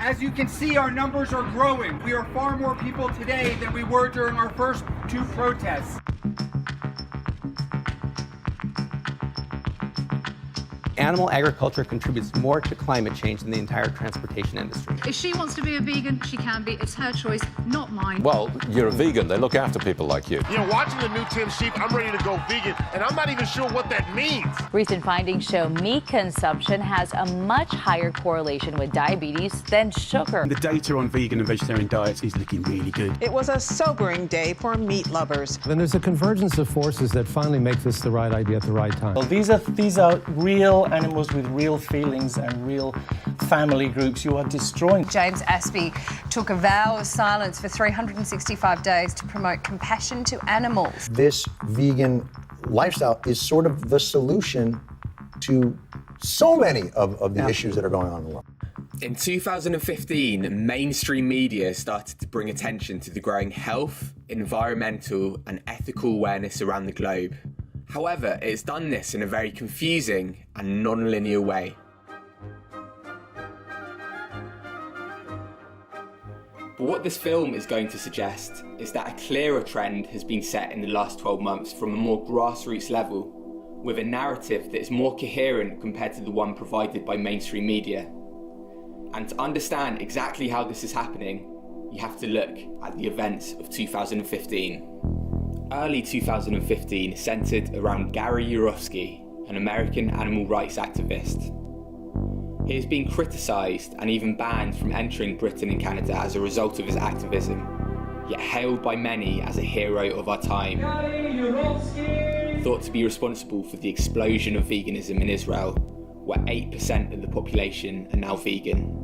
As you can see, our numbers are growing. We are far more people today than we were during our first 2 protests. Animal agriculture contributes more to climate change than the entire transportation industry. If she wants to be a vegan, she can be. It's her choice, not mine. Well, you're a vegan. They look after people like you. You know, watching the new Tim Sheep, I'm ready to go vegan, and I'm not even sure what that means. Recent findings show meat consumption has a much higher correlation with diabetes than sugar. The data on vegan and vegetarian diets is looking really good. It was a sobering day for meat lovers. And there's a convergence of forces that finally make this the right idea at the right time. Well, these are real animals with real feelings and real family groups you are destroying. James Aspey took a vow of silence for 365 days to promote compassion to animals. This vegan lifestyle is sort of the solution to so many of the issues that are going on in the world. In 2015, mainstream media started to bring attention to the growing health, environmental and ethical awareness around the globe. However, it's done this in a very confusing and non-linear way. But what this film is going to suggest is that a clearer trend has been set in the last 12 months from a more grassroots level, with a narrative that is more coherent compared to the one provided by mainstream media. And to understand exactly how this is happening, you have to look at the events of 2015. Early 2015 centred around Gary Yourofsky, an American animal rights activist. He has been criticised and even banned from entering Britain and Canada as a result of his activism, yet hailed by many as a hero of our time. Thought to be responsible for the explosion of veganism in Israel, where 8% of the population are now vegan.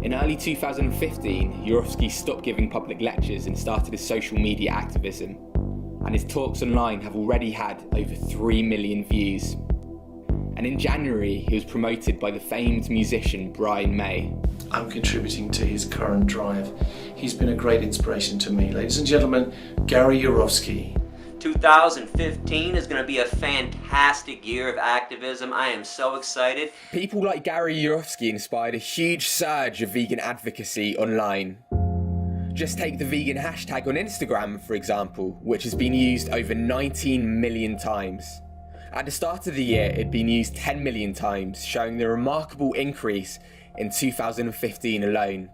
In early 2015, Yourofsky stopped giving public lectures and started his social media activism, and his talks online have already had over 3 million views. And in January, he was promoted by the famed musician Brian May. I'm contributing to his current drive. He's been a great inspiration to me. Ladies and gentlemen, Gary Yourofsky. 2015 is going to be a fantastic year of activism. I am so excited. People like Gary Yourofsky inspired a huge surge of vegan advocacy online. Just take the vegan hashtag on Instagram, for example, which has been used over 19 million times. At the start of the year, it had been used 10 million times, showing the remarkable increase in 2015 alone.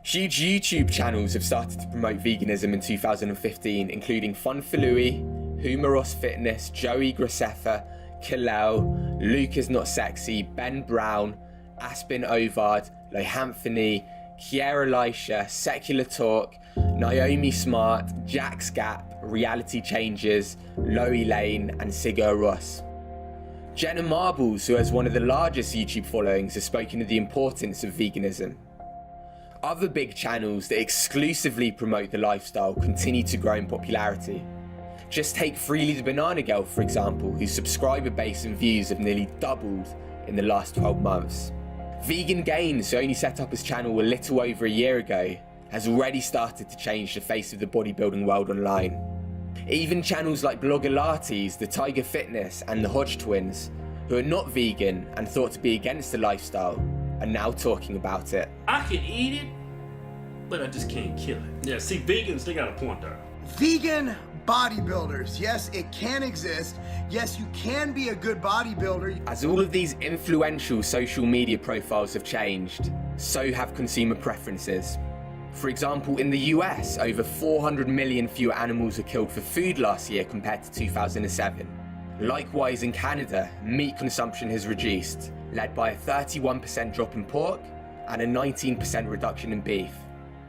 Huge YouTube channels have started to promote veganism in 2015, including Fun for Louie, Humoros Fitness, Joey Graceffa, Kalel, Luke is Not Sexy, Ben Brown, Aspen Ovard, Lohanthony, Kiera Elisha, Secular Talk, Naomi Smart, Jack's Gap, Reality Changers, Loie Lane and Sigur Ross. Jenna Marbles, who has one of the largest YouTube followings, has spoken of the importance of veganism. Other big channels that exclusively promote the lifestyle continue to grow in popularity. Just take Freely the Banana Girl, for example, whose subscriber base and views have nearly doubled in the last 12 months. Vegan Gains, who only set up his channel a little over a year ago, has already started to change the face of the bodybuilding world online. Even channels like Bloggalates, the Tiger Fitness and the Hodge Twins, who are not vegan and thought to be against the lifestyle, are now talking about it. I can eat it, but I just can't kill it. Yeah, see, vegans, they got a point there. Vegan bodybuilders. Yes, it can exist. Yes, you can be a good bodybuilder. As all of these influential social media profiles have changed, so have consumer preferences. For example, in the US, over 400 million fewer animals were killed for food last year compared to 2007. Likewise, in Canada, meat consumption has reduced, led by a 31% drop in pork and a 19% reduction in beef.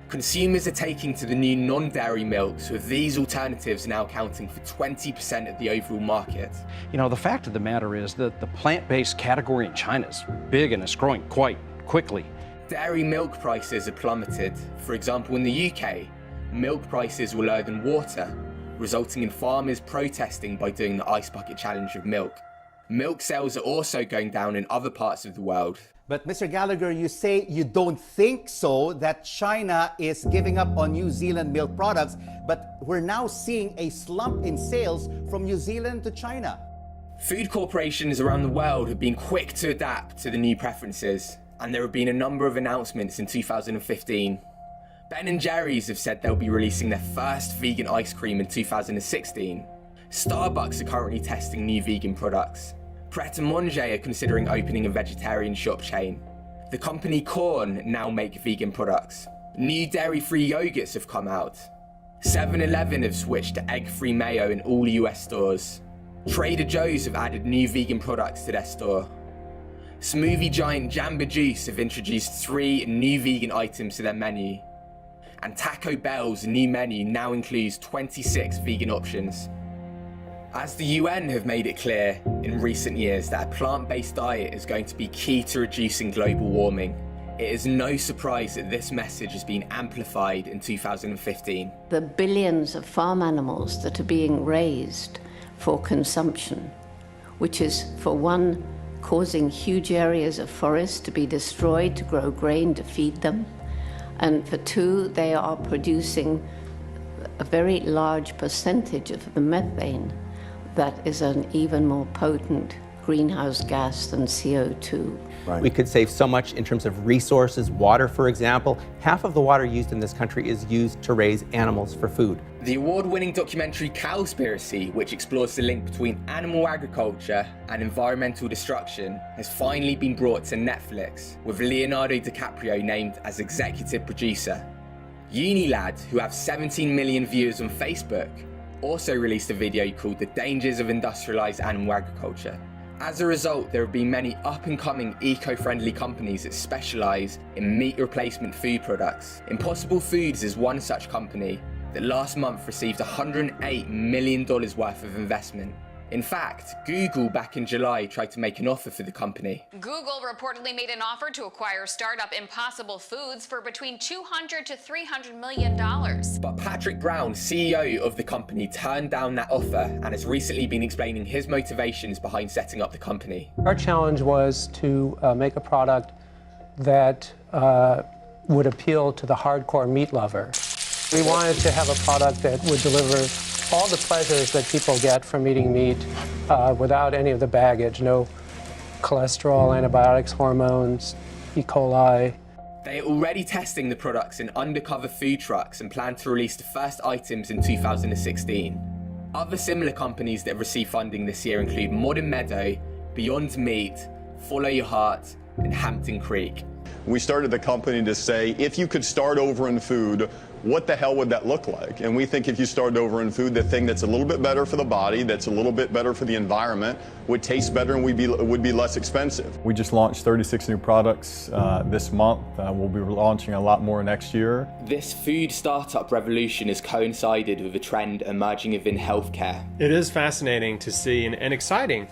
Consumers are taking to the new non-dairy milks, with these alternatives now accounting for 20% of the overall market. You know, the fact of the matter is that the plant-based category in China is big and it's growing quite quickly. Dairy milk prices have plummeted. For example, in the UK, milk prices were lower than water, resulting in farmers protesting by doing the ice bucket challenge of milk. Milk sales are also going down in other parts of the world. But Mr. Gallagher, you say you don't think so, that China is giving up on New Zealand milk products, but we're now seeing a slump in sales from New Zealand to China. Food corporations around the world have been quick to adapt to the new preferences, and there have been a number of announcements in 2015. Ben & Jerry's have said they'll be releasing their first vegan ice cream in 2016. Starbucks are currently testing new vegan products. Pret a Manger are considering opening a vegetarian shop chain. The company Corn now make vegan products. New dairy-free yogurts have come out. 7-Eleven have switched to egg-free mayo in all US stores. Trader Joe's have added new vegan products to their store. Smoothie giant Jamba Juice have introduced 3 new vegan items to their menu. And Taco Bell's new menu now includes 26 vegan options. As the UN have made it clear in recent years that a plant-based diet is going to be key to reducing global warming, it is no surprise that this message has been amplified in 2015. The billions of farm animals that are being raised for consumption, which is, for one, causing huge areas of forest to be destroyed to grow grain to feed them, and for two, they are producing a very large percentage of the methane that is an even more potent greenhouse gas than CO2. Right. We could save so much in terms of resources, water, for example. Half of the water used in this country is used to raise animals for food. The award-winning documentary Cowspiracy, which explores the link between animal agriculture and environmental destruction, has finally been brought to Netflix, with Leonardo DiCaprio named as executive producer. Unilad, who have 17 million viewers on Facebook, also released a video called The Dangers of Industrialized Animal Agriculture. As a result, there have been many up-and-coming eco-friendly companies that specialize in meat replacement food products. Impossible Foods is one such company that last month received $108 million worth of investment. In fact, Google back in July tried to make an offer for the company. Google reportedly made an offer to acquire startup Impossible Foods for between $200 to $300 million. But Patrick Brown, CEO of the company, turned down that offer and has recently been explaining his motivations behind setting up the company. Our challenge was to make a product that would appeal to the hardcore meat lover. We wanted to have a product that would deliver all the pleasures that people get from eating meat without any of the baggage, no cholesterol, antibiotics, hormones, E. coli. They are already testing the products in undercover food trucks and plan to release the first items in 2016. Other similar companies that have received funding this year include Modern Meadow, Beyond Meat, Follow Your Heart, and Hampton Creek. We started the company to say, if you could start over in food, what the hell would that look like? And we think if you started over in food, the thing that's a little bit better for the body, that's a little bit better for the environment, would taste better and would be less expensive. We just launched 36 new products this month. We'll be launching a lot more next year. This food startup revolution has coincided with a trend emerging within healthcare. It is fascinating to see and exciting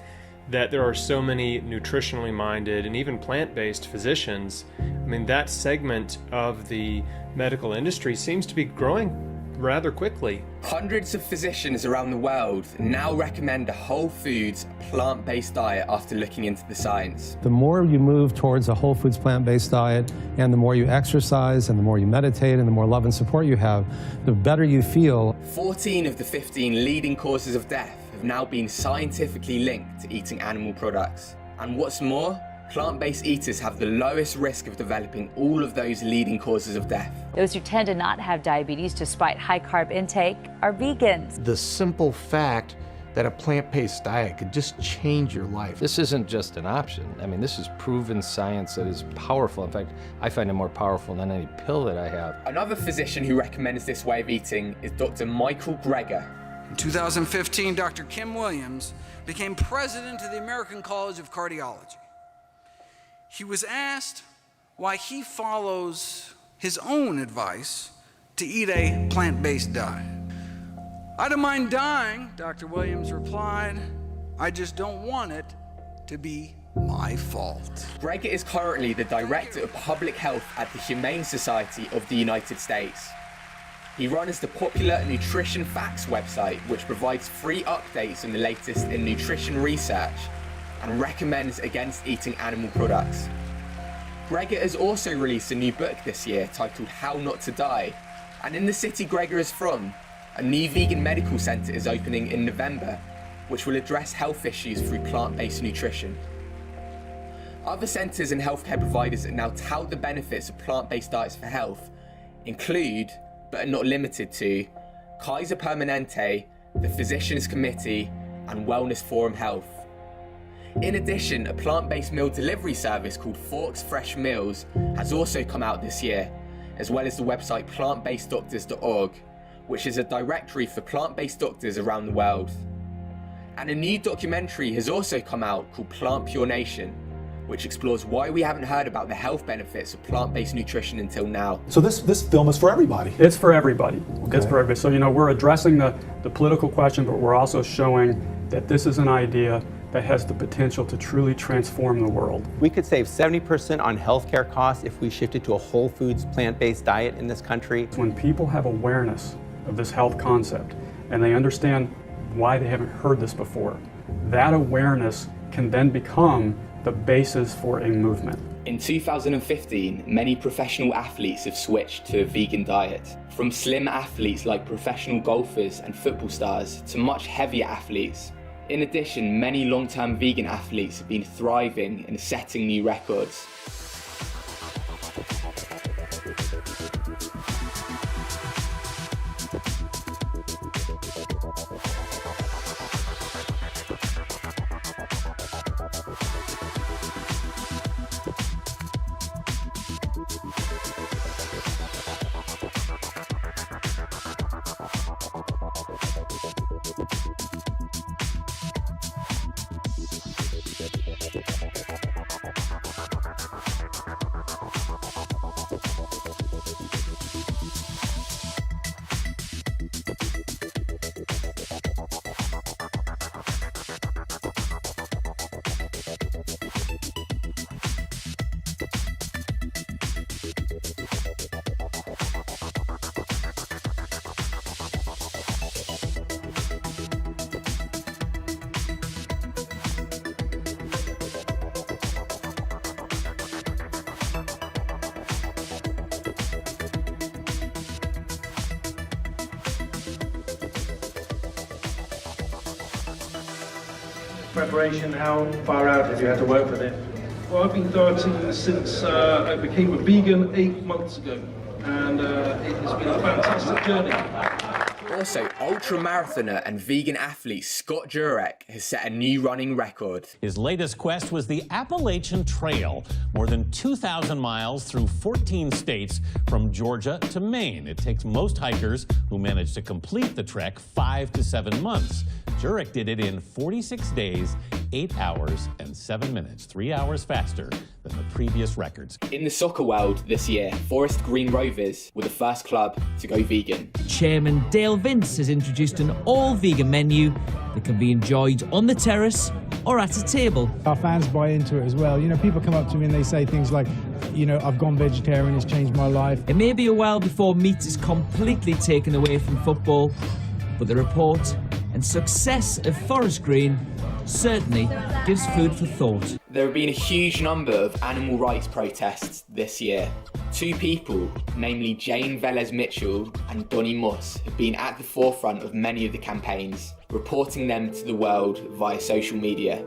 that there are so many nutritionally minded and even plant-based physicians. I mean, that segment of the medical industry seems to be growing rather quickly. Hundreds of physicians around the world now recommend a whole foods, plant-based diet after looking into the science. The more you move towards a whole foods, plant-based diet, and the more you exercise, and the more you meditate, and the more love and support you have, the better you feel. 14 of the 15 leading causes of death have now been scientifically linked to eating animal products. And what's more, plant-based eaters have the lowest risk of developing all of those leading causes of death. Those who tend to not have diabetes despite high carb intake are vegans. The simple fact that a plant-based diet could just change your life. This isn't just an option. I mean, this is proven science that is powerful. In fact, I find it more powerful than any pill that I have. Another physician who recommends this way of eating is Dr. Michael Greger. In 2015, Dr. Kim Williams became president of the American College of Cardiology. He was asked why he follows his own advice to eat a plant-based diet. I don't mind dying, Dr. Williams replied. I just don't want it to be my fault. Greger is currently the Director of Public Health at the Humane Society of the United States. He runs the popular Nutrition Facts website, which provides free updates on the latest in nutrition research and recommends against eating animal products. Greger has also released a new book this year titled How Not to Die, and in the city Greger is from, a new vegan medical centre is opening in November, which will address health issues through plant-based nutrition. Other centres and healthcare providers that now tout the benefits of plant-based diets for health include, but are not limited to, Kaiser Permanente, the Physicians Committee, and Wellness Forum Health. In addition, a plant-based meal delivery service called Forks Fresh Meals has also come out this year, as well as the website plantbaseddoctors.org, which is a directory for plant-based doctors around the world. And a new documentary has also come out called Plant Pure Nation, which explores why we haven't heard about the health benefits of plant-based nutrition until now. So this film is for everybody? It's for everybody. Okay. It's for everybody. So, we're addressing the political question, but we're also showing that this is an idea that has the potential to truly transform the world. We could save 70% on healthcare costs if we shifted to a whole foods, plant-based diet in this country. When people have awareness of this health concept and they understand why they haven't heard this before, that awareness can then become the basis for a movement. In 2015, many professional athletes have switched to a vegan diet. From slim athletes like professional golfers and football stars to much heavier athletes. In addition, many long-term vegan athletes have been thriving and setting new records. Preparation, how far out have you had to work for this? Well, I've been dieting since I became a vegan 8 months ago, and it has been a fantastic journey. Also, ultra-marathoner and vegan athlete Scott Jurek has set a new running record. His latest quest was the Appalachian Trail, more than 2,000 miles through 14 states from Georgia to Maine. It takes most hikers who manage to complete the trek 5 to 7 months. Jurek did it in 46 days, 8 hours and 7 minutes, 3 hours faster than the previous records. In the soccer world this year, Forest Green Rovers were the first club to go vegan. Chairman Dale Vince has introduced an all-vegan menu that can be enjoyed on the terrace or at a table. Our fans buy into it as well. People come up to me and they say things like, I've gone vegetarian, it's changed my life. It may be a while before meat is completely taken away from football, but the report and success of Forest Green certainly gives food for thought. There have been a huge number of animal rights protests this year. 2 people, namely Jane Velez-Mitchell and Donnie Moss, have been at the forefront of many of the campaigns, reporting them to the world via social media.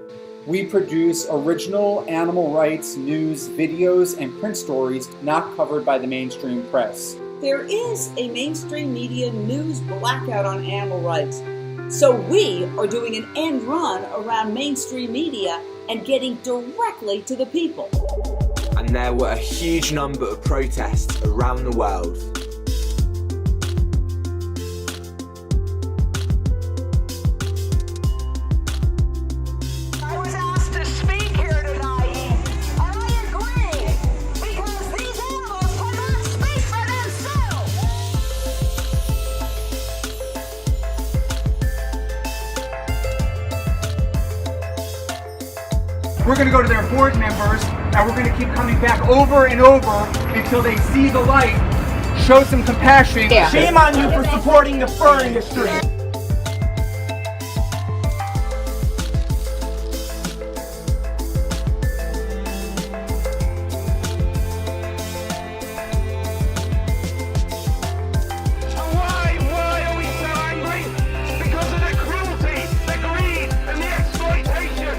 We produce original animal rights news, videos, and print stories not covered by the mainstream press. There is a mainstream media news blackout on animal rights. So we are doing an end run around mainstream media and getting directly to the people. And there were a huge number of protests around the world. I was asked to speak here tonight, and I agree, because these animals cannot speak for themselves. We're going to go to their board members, and we're going to keep coming back over and over until they see the light, show some compassion. Yeah. Shame on you for supporting the fur industry. Why are we so angry? Because of the cruelty, the greed, and the exploitation.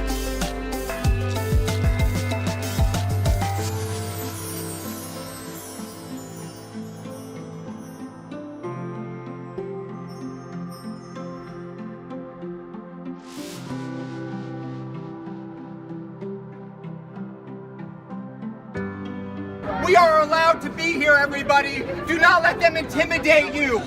We are allowed to be here, everybody. Do not let them intimidate you.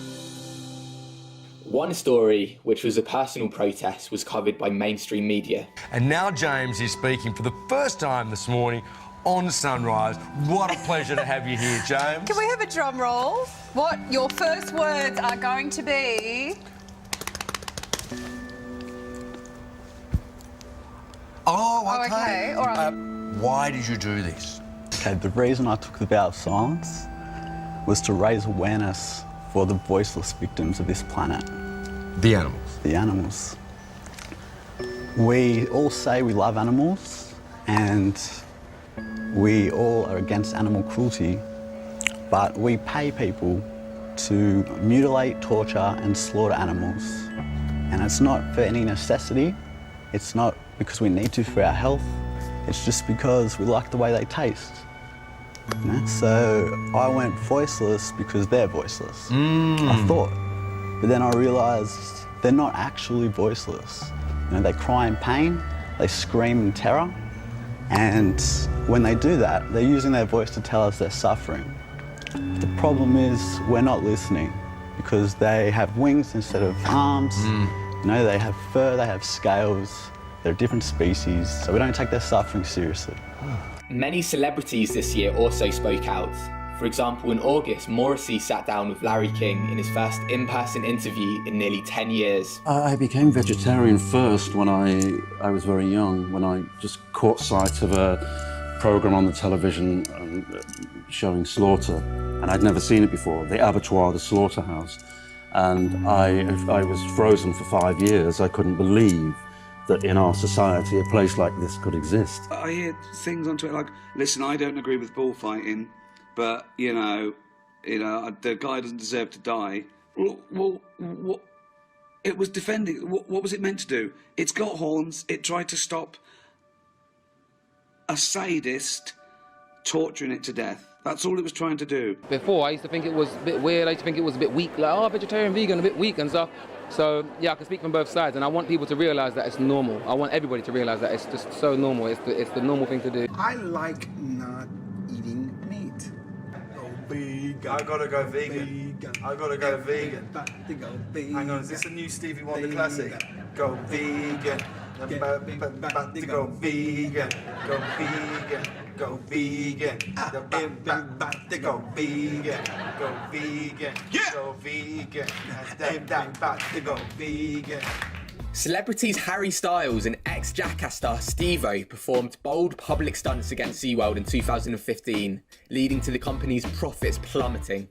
One story, which was a personal protest, was covered by mainstream media. And now James is speaking for the first time this morning on Sunrise. What a pleasure to have you here, James. Can we have a drum roll? What your first words are going to be? Oh, okay. All right. Why did you do this? Okay, the reason I took the vow of silence was to raise awareness for the voiceless victims of this planet. The animals. The animals. We all say we love animals and we all are against animal cruelty, but we pay people to mutilate, torture and slaughter animals. And it's not for any necessity, it's not because we need to for our health, it's just because we like the way they taste. You know? So I went voiceless because they're voiceless, I thought. But then I realised they're not actually voiceless. You know, they cry in pain, they scream in terror, and when they do that, they're using their voice to tell us they're suffering. The problem is we're not listening because they have wings instead of arms, you know, they have fur, they have scales, they're a different species, so we don't take their suffering seriously. Many celebrities this year also spoke out. For example, in August, Morrissey sat down with Larry King in his first in-person interview in nearly 10 years. I became vegetarian first when I was very young, when I just caught sight of a programme on the television showing slaughter, and I'd never seen it before, the abattoir, the slaughterhouse. And I was frozen for 5 years. I couldn't believe that in our society a place like this could exist. I hear things on Twitter like, listen, I don't agree with bullfighting, but, you know, the guy doesn't deserve to die. Well, what? It was defending. What was it meant to do? It's got horns. It tried to stop a sadist torturing it to death. That's all it was trying to do. Before, I used to think it was a bit weird. I used to think it was a bit weak. Like, oh, vegetarian, vegan, a bit weak and stuff. So, yeah, I can speak from both sides, and I want people to realise that it's normal. I want everybody to realise that it's just so normal. It's the normal thing to do. I like not eating meat. Go vegan. I gotta go vegan. I gotta go vegan. Hang on, is this a new Stevie Wonder classic? Go vegan. About to go vegan. Go vegan. Go vegan. About to go vegan. Go vegan. Go vegan. About to go vegan. Celebrities Harry Styles and ex-Jackass star Steve-O performed bold public stunts against SeaWorld in 2015, leading to the company's profits plummeting.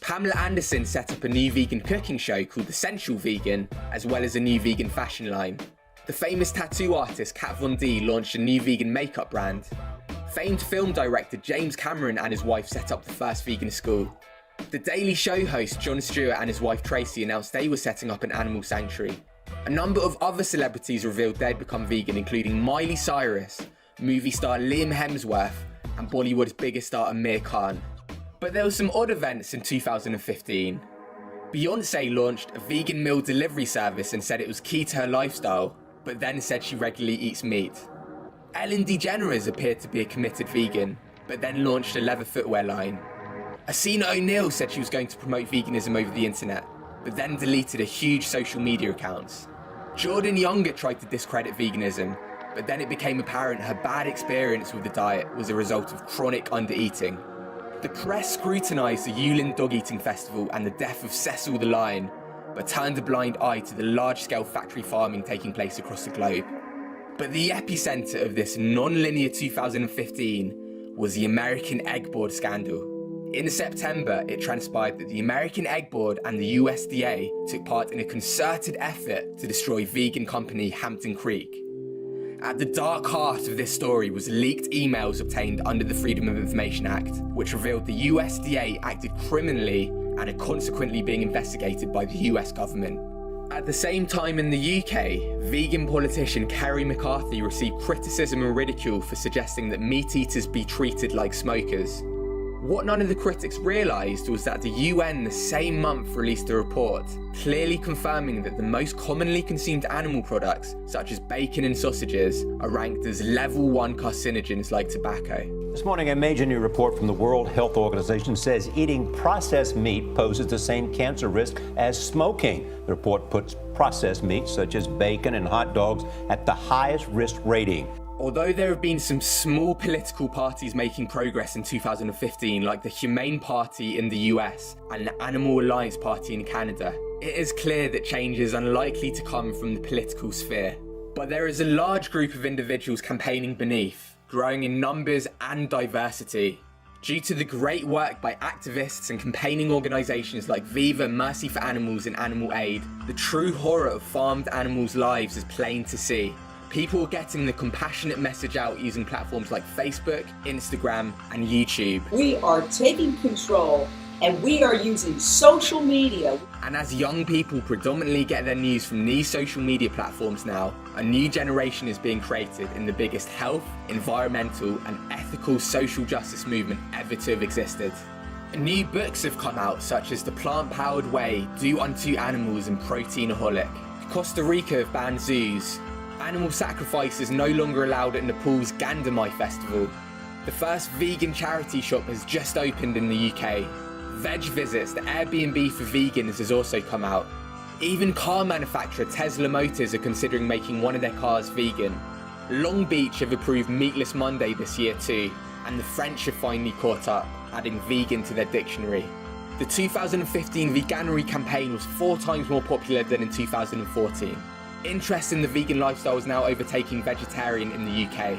Pamela Anderson set up a new vegan cooking show called The Sensual Vegan, as well as a new vegan fashion line. The famous tattoo artist Kat Von D launched a new vegan makeup brand. Famed film director James Cameron and his wife set up the first vegan school. The Daily Show host Jon Stewart and his wife Tracy announced they were setting up an animal sanctuary. A number of other celebrities revealed they'd become vegan, including Miley Cyrus, movie star Liam Hemsworth, and Bollywood's biggest star Amir Khan. But there were some odd events in 2015. Beyoncé launched a vegan meal delivery service and said it was key to her lifestyle, but then said she regularly eats meat. Ellen DeGeneres appeared to be a committed vegan, but then launched a leather footwear line. Asina O'Neill said she was going to promote veganism over the internet, but then deleted a huge social media accounts. Jordan Younger tried to discredit veganism, but then it became apparent her bad experience with the diet was a result of chronic undereating. The press scrutinised the Yulin Dog Eating Festival and the death of Cecil the lion, but turned a blind eye to the large-scale factory farming taking place across the globe. But the epicentre of this non-linear 2015 was the American Egg Board scandal. In September, it transpired that the American Egg Board and the USDA took part in a concerted effort to destroy vegan company Hampton Creek. At the dark heart of this story was leaked emails obtained under the Freedom of Information Act, which revealed the USDA acted criminally and are consequently being investigated by the US government. At the same time in the UK, vegan politician Kerry McCarthy received criticism and ridicule for suggesting that meat eaters be treated like smokers. What none of the critics realised was that the UN the same month released a report, clearly confirming that the most commonly consumed animal products, such as bacon and sausages, are ranked as level 1 carcinogens like tobacco. This morning, a major new report from the World Health Organization says eating processed meat poses the same cancer risk as smoking. The report puts processed meats such as bacon and hot dogs at the highest risk rating. Although there have been some small political parties making progress in 2015, like the Humane Party in the US and the Animal Alliance Party in Canada, it is clear that change is unlikely to come from the political sphere. But there is a large group of individuals campaigning beneath, growing in numbers and diversity. Due to the great work by activists and campaigning organisations like Viva, Mercy for Animals and Animal Aid, the true horror of farmed animals' lives is plain to see. People are getting the compassionate message out using platforms like Facebook, Instagram and YouTube. We are taking control and we are using social media. And as young people predominantly get their news from these social media platforms now, a new generation is being created in the biggest health, environmental and ethical social justice movement ever to have existed. New books have come out such as The Plant-Powered Way, Do Unto Animals and Proteinaholic. Costa Rica have banned zoos. Animal sacrifice is no longer allowed at Nepal's Gandamai festival. The first vegan charity shop has just opened in the UK. Veg Visits, the Airbnb for vegans, has also come out. Even car manufacturer Tesla Motors are considering making one of their cars vegan. Long Beach have approved Meatless Monday this year too, and the French have finally caught up, adding vegan to their dictionary. The 2015 Veganuary campaign was 4 times more popular than in 2014. Interest in the vegan lifestyle is now overtaking vegetarian in the UK.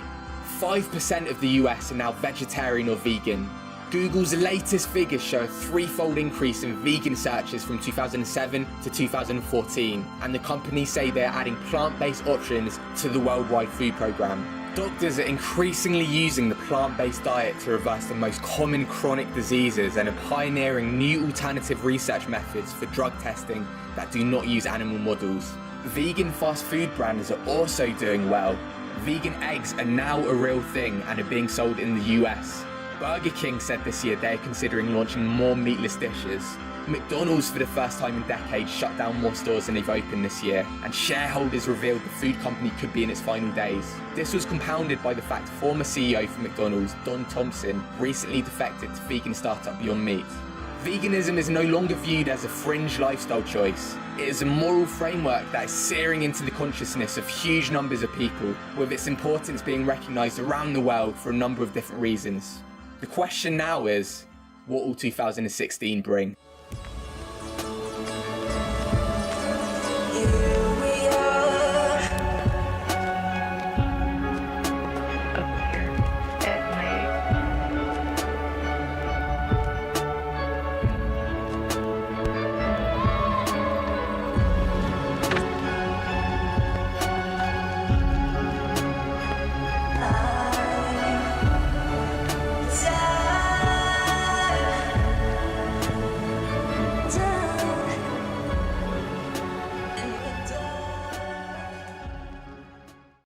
5% of the US are now vegetarian or vegan. Google's latest figures show a 3-fold increase in vegan searches from 2007 to 2014, and the companies say they're adding plant-based options to the worldwide food program. Doctors are increasingly using the plant-based diet to reverse the most common chronic diseases and are pioneering new alternative research methods for drug testing that do not use animal models. Vegan fast food brands are also doing well. Vegan eggs are now a real thing and are being sold in the US. Burger King said this year they're considering launching more meatless dishes. McDonald's, for the first time in decades, shut down more stores than they've opened this year, and shareholders revealed the food company could be in its final days. This was compounded by the fact former CEO for McDonald's, Don Thompson, recently defected to vegan startup Beyond Meat. Veganism is no longer viewed as a fringe lifestyle choice. It is a moral framework that is searing into the consciousness of huge numbers of people, with its importance being recognised around the world for a number of different reasons. The question now is, what will 2016 bring?